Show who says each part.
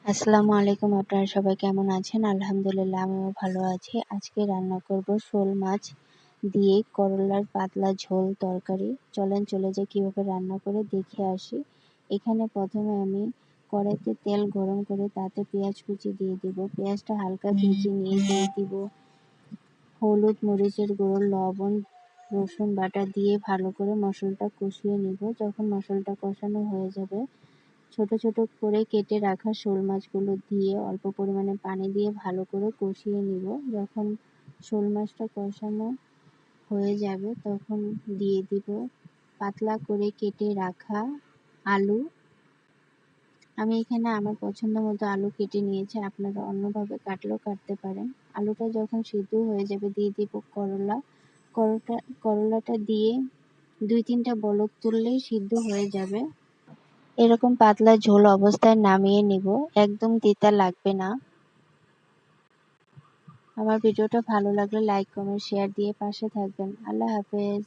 Speaker 1: আসসালামু আলাইকুম, আপনারা সবাই কেমন আছেন? আলহামদুলিল্লাহ আমিও ভালো আছি। আজকে রান্না করব শোল মাছ দিয়ে করলার পাতলা ঝোল তরকারি। চলেন চলে যাই কিভাবে রান্না করে দেখে আসি। এখানে প্রথমে আমি কড়াইতে তেল গরম করে তাতে পেঁয়াজ কুচি দিয়ে দিব। পেঁয়াজটা হালকা ভেজে নিয়ে দিয়ে দিব হলুদ, মরিচের গুঁড়ো, লবণ, রসুন বাটা দিয়ে ভালো করে মশলাটা কষিয়ে নিব। যখন মশলাটা কষানো হয়ে যাবে ছোট ছোট করে কেটে রাখা শোল মাছগুলো দিয়ে অল্প পরিমাণে পানি দিয়ে ভালো করে কষিয়ে নিব। যখন শোল মাছটা কষানো হয়ে যাবে তখন দিয়ে দিব পাতলা করে কেটে রাখা আলু। আমি এখানে আমার পছন্দ মতো আলু কেটে নিয়েছি, আপনারা অন্যভাবে কাটলেও কাটতে পারেন। আলুটা যখন সিদ্ধ হয়ে যাবে দিয়ে দিব করলাটা দিয়ে 2-3টা বলক তুললেই সিদ্ধ হয়ে যাবে। এরকম পাতলা ঝোল অবস্থায় নামিয়ে নিব, একদম তিতা লাগবে না। আমার ভিডিওটা ভালো লাগলে লাইক, কমেন্ট, শেয়ার দিয়ে পাশে থাকবেন। আল্লাহ হাফেজ।